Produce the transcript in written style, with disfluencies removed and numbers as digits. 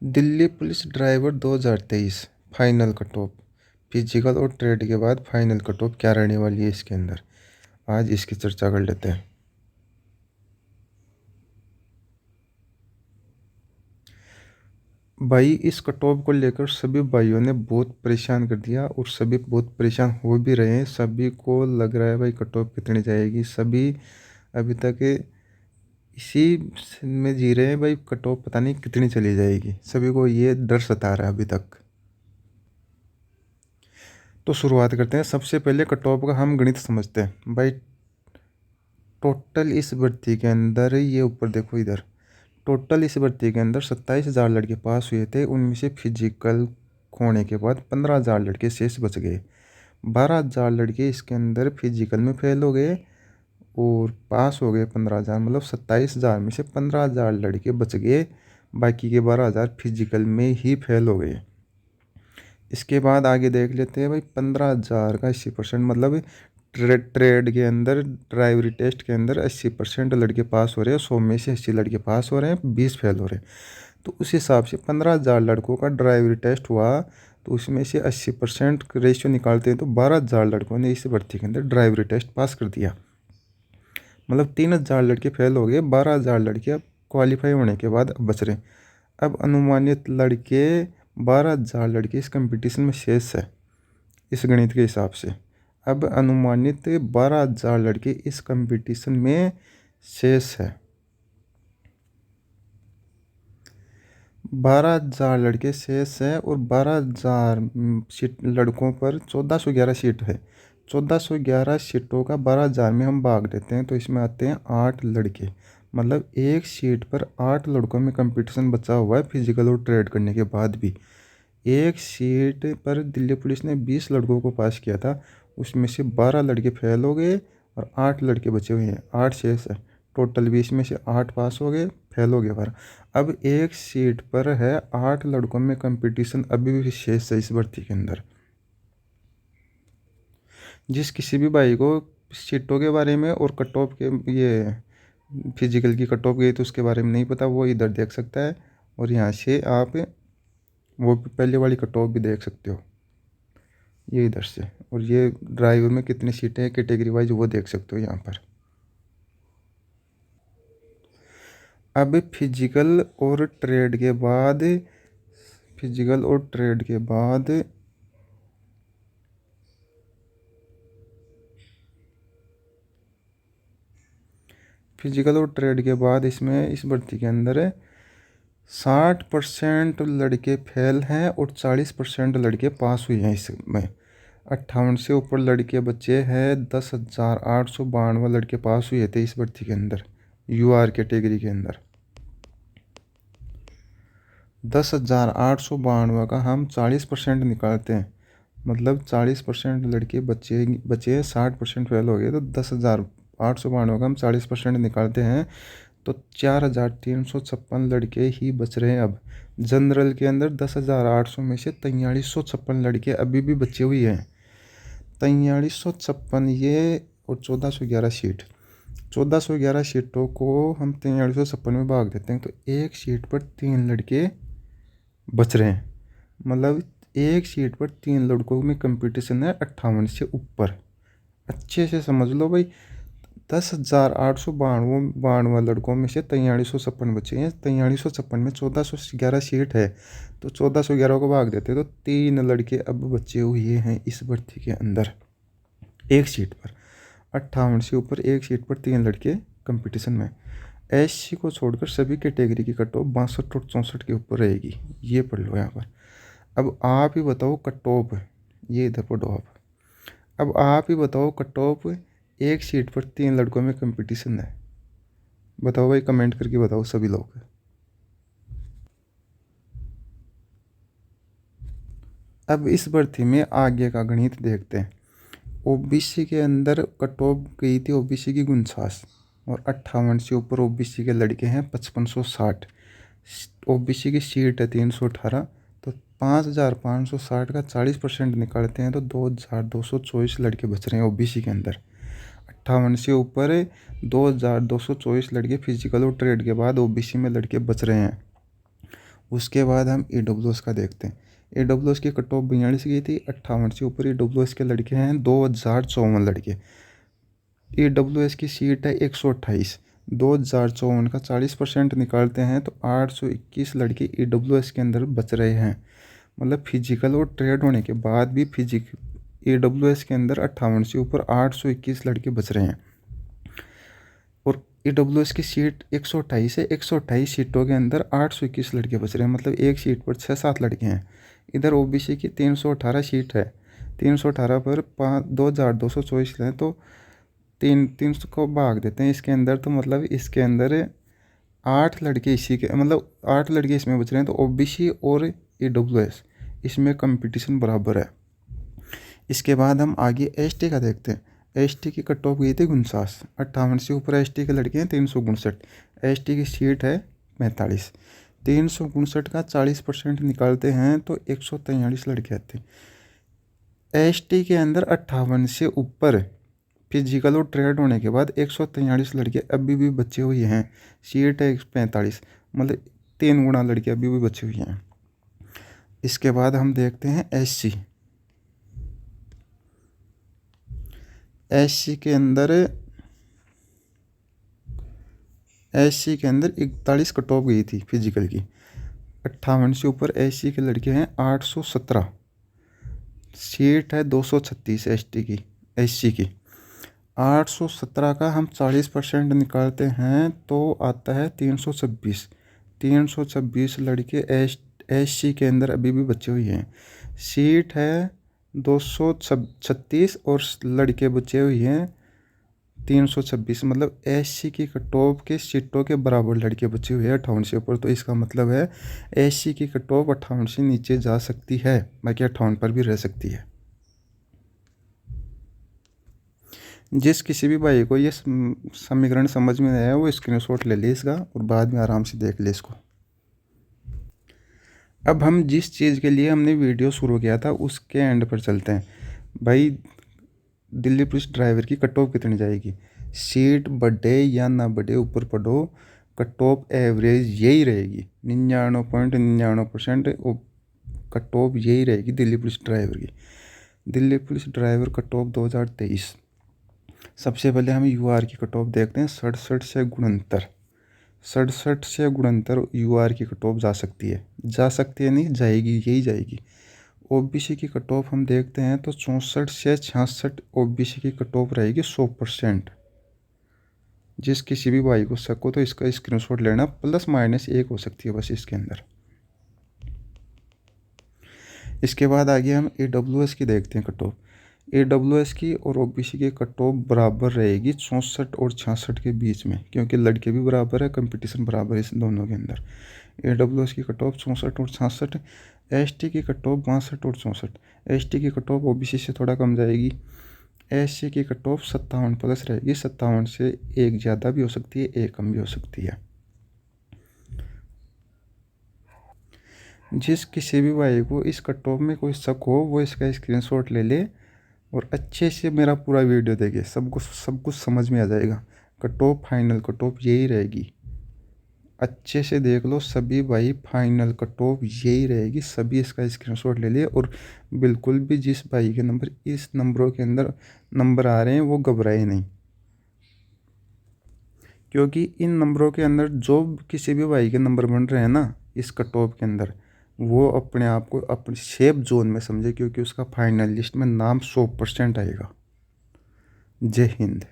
Delhi police driver 2023 final cut off. Physical और trade के बाद फाइनल कट ऑफ क्या रहने वाली है इसके अंदर, आज इसकी चर्चा कर लेते हैं। भाई इस कट ऑफ को लेकर सभी भाइयों ने बहुत परेशान कर दिया और सभी बहुत परेशान हो भी रहे हैं। सभी को लग रहा है भाई कट ऑफ कितनी जाएगी। सभी अभी तक इसी में जी रहे हैं भाई, कट ऑफ पता नहीं कितनी चली जाएगी। सभी को ये डर सता रहा है अभी तक। तो शुरुआत करते हैं। सबसे पहले कट ऑफ का हम गणित समझते हैं भाई। टोटल इस भर्ती के अंदर, ये ऊपर देखो इधर, टोटल इस भर्ती के अंदर 27,000 लड़के पास हुए थे। उनमें से फिजिकल होने के बाद 15,000 लड़के शेष बच गए। 12,000 लड़के इसके अंदर फिजिकल में फेल हो गए और पास हो गए 15,000। मतलब 27,000 में से 15,000 लड़के बच गए, बाकी के 12,000 फिजिकल में ही फेल हो गए। इसके बाद आगे देख लेते हैं भाई, 15,000 का 80%, मतलब ट्रेड के अंदर, ड्राइवरी टेस्ट के अंदर 80% लड़के पास हो रहे हैं। 100 में से 80 लड़के पास हो रहे हैं, 20 फेल हो रहे हैं। तो उस हिसाब से 15,000 लड़कों का ड्राइवरी टेस्ट हुआ, तो उसमें से 80% रेशियो निकालते हैं तो 12,000 लड़कों ने इस भर्ती के अंदर ड्राइवरी टेस्ट पास कर दिया। मतलब 3,000 लड़के फेल हो गए, 12,000 लड़के अब क्वालिफाई होने के बाद अब बच रहे हैं। अब अनुमानित लड़के 12,000 लड़के इस कंपटीशन में शेष है इस गणित के हिसाब से। अब अनुमानित 12,000 लड़के इस कंपटीशन में शेष है। 12,000 लड़के शेष है और 12,000 सीट लड़कों पर 1,411 सीट है। 1,411 सीटों का 12,000 में हम भाग देते हैं तो इसमें आते हैं 8 लड़के। मतलब एक सीट पर 8 लड़कों में कंपटीशन बचा हुआ है फिजिकल और ट्रेड करने के बाद भी। एक सीट पर दिल्ली पुलिस ने 20 लड़कों को पास किया था, उसमें से 12 लड़के फेल हो गए और 8 लड़के बचे हुए हैं, 8 शेष है। टोटल 20 में से 8 पास हो गए, फेल हो गए 12। अब एक सीट पर है 8 लड़कों में कंपटीशन अभी भी शेष है इस भर्ती के अंदर। जिस किसी भी भाई को सीटों के बारे में और कट ऑफ के, ये फिजिकल की कट ऑफ गई तो उसके बारे में नहीं पता, वो इधर देख सकता है और यहाँ से आप वो पहले वाली कट ऑफ भी देख सकते हो, ये इधर से। और ये ड्राइवर में कितनी सीटें हैं कैटेगरी वाइज वो देख सकते हो यहाँ पर। अब फिजिकल और ट्रेड के बाद, फिजिकल और ट्रेड के बाद फिजिकल और ट्रेड के बाद इसमें इस भर्ती के अंदर 60% लड़के फेल हैं और 40% लड़के पास हुए हैं इसमें। 58 से ऊपर लड़के बच्चे हैं। 10,892 लड़के पास हुए थे इस भर्ती के अंदर, यूआर कैटेगरी के अंदर। 10,892 का हम 40% निकालते हैं, मतलब 40% लड़के बचे 60% फेल हो गए, तो 10,892 का हम 40% निकालते हैं तो 4,356 लड़के ही बच रहे हैं अब। जनरल के अंदर 10,800 में से 4,356 लड़के अभी भी बचे हुए हैं। 4,356 ये और 1,411 सीट, 1,411 सीटों को हम 4,356 में भाग देते हैं तो एक सीट पर 3 लड़के बच रहे हैं। मतलब एक सीट पर 3 लड़कों में कंपटीशन है 58 से ऊपर। अच्छे से समझ लो भाई, 10,892 लड़कों में से 4,356 बचे हैं। 4,356 में 1,411 सीट है तो 1,411 को भाग देते तो 3 लड़के अब बचे हुए हैं इस भर्ती के अंदर एक सीट पर। 58 से ऊपर एक सीट पर 3 लड़के कंपटीशन में। एससी को छोड़कर सभी कैटेगरी की कट ऑफ 62 और 64 के ऊपर रहेगी, ये पढ़ लो यहाँ पर। अब आप ही बताओ कट ऑफ, ये इधर पढ़ो आप। अब आप ही बताओ कट ऑफ, एक सीट पर 3 लड़कों में कंपटीशन है, बताओ भाई, कमेंट करके बताओ सभी लोग। अब इस भर्ती में आगे का गणित देखते हैं। ओबीसी के अंदर कट ऑफ गई थी ओबीसी की 49 और 58 से ऊपर ओबीसी के लड़के हैं 5560। ओबीसी की सीट है 318, तो 5,560 का 40% निकालते हैं तो 2,224 लड़के बच रहे हैं ओबीसी के अंदर। 58 से ऊपर 2,224 लड़के फिजिकल और ट्रेड के बाद ओबीसी में लड़के बच रहे हैं। उसके बाद हम EWS का देखते हैं। EWS की कट ऑफ 42 गई थी, 58 से ऊपर EWS के लड़के हैं 2054 लड़के। EWS की सीट है 128, 2054 का 40% निकालते हैं तो 821 लड़के EWS के अंदर बच रहे हैं। मतलब फिजिकल और ट्रेड होने के बाद भी EWS के अंदर 58 से ऊपर 821 लड़के बच रहे हैं। और EWS की सीट 128 है, 128 सीटों के अंदर 821 लड़के बच रहे हैं, मतलब एक सीट पर 6-7 लड़के हैं। इधर OBC की 318 सीट है, 318 पर 2224 हैं, तो 300 को भाग देते हैं इसके अंदर, तो मतलब इसके अंदर 8 लड़के इसी के, मतलब 8 लड़के इसमें बच रहे हैं। तो OBC और EWS इसमें कंपटीशन बराबर है। इसके बाद हम आगे ST का देखते हैं। ST की कट ऑफ गई थी 59, 58 से ऊपर ST के लड़के हैं 359। ST की सीट है 45, 359 का 40% निकालते हैं तो 143 लड़के आते हैं। ST के अंदर 58 से ऊपर फिजिकल और ट्रेड होने के बाद 143 लड़के अभी भी बचे हुए हैं। सीट है 45, मतलब 3 गुना लड़के अभी भी बचे हुए हैं। इसके बाद हम देखते हैं SC। SC के अंदर 41 कट ऑफ गई थी फिजिकल की, 58 से ऊपर SC के लड़के हैं 817। सीट है 236 SC की। 817 का हम 40% निकालते हैं तो आता है 326। 326 लड़के SC के अंदर अभी भी बचे हुए हैं। सीट है 236 और लड़के बचे हुए हैं 326, मतलब SC की कट ऑफ के सीटों के बराबर लड़के बचे हुए हैं 58 से ऊपर। तो इसका मतलब है SC की कट ऑफ 58 से नीचे जा सकती है, बाकी 58 पर भी रह सकती है। जिस किसी भी भाई को ये समीकरण समझ में नहीं आया वो स्क्रीनशॉट ले ले इसका और बाद में आराम से देख ले इसको। अब हम जिस चीज़ के लिए हमने वीडियो शुरू किया था उसके एंड पर चलते हैं। भाई दिल्ली पुलिस ड्राइवर की कट ऑफ कितनी जाएगी? सीट बढ़े या ना बढ़े, ऊपर पढ़ो, कट ऑफ एवरेज यही रहेगी 99.99% कट ऑफ यही रहेगी दिल्ली पुलिस ड्राइवर की। Delhi police driver cut off 2023। सबसे पहले हम UR की कट ऑफ देखते हैं। 67 से 69, 67 से 69 UR की कट ऑफ जा सकती है नहीं जाएगी, यही जाएगी। OBC की कट ऑफ हम देखते हैं तो 64 से 66 OBC की कट ऑफ रहेगी 100%। जिस किसी भी भाई को शक हो तो इसका स्क्रीनशॉट लेना, ±1 हो सकती है बस इसके अंदर। इसके बाद आगे हम AWS की देखते हैं कट ऑफ। AWS की और OBC की कट ऑफ बराबर रहेगी 64 और 66 के बीच में, क्योंकि लड़के भी बराबर है, कंपटीशन बराबर है इस दोनों के अंदर। AWS की कट ऑफ 64 और 66, ST की कट ऑफ 62 और 64। ST की कट ऑफ OBC से थोड़ा कम जाएगी। SC की कट ऑफ 57+ रहेगी, 57 से एक ज़्यादा भी हो सकती है, एक कम भी हो सकती है। जिस किसी भी भाई को इस कट ऑफ में कोई शक हो वो इसका स्क्रीनशॉट ले ले और अच्छे से मेरा पूरा वीडियो देखे, सब कुछ समझ में आ जाएगा। Cut off final cut off यही रहेगी, अच्छे से देख लो सभी भाई, फाइनल कट ऑफ यही रहेगी। सभी इसका स्क्रीनशॉट ले लिए और बिल्कुल भी जिस भाई के नंबर इस नंबरों के अंदर नंबर आ रहे हैं वो घबराए नहीं, क्योंकि इन नंबरों के अंदर जो किसी भी भाई के नंबर बन रहे हैं ना इस कट ऑफ के अंदर, वो अपने आप को अपने सेफ जोन में समझे, क्योंकि उसका फाइनल लिस्ट में नाम 100% आएगा। जय हिंद।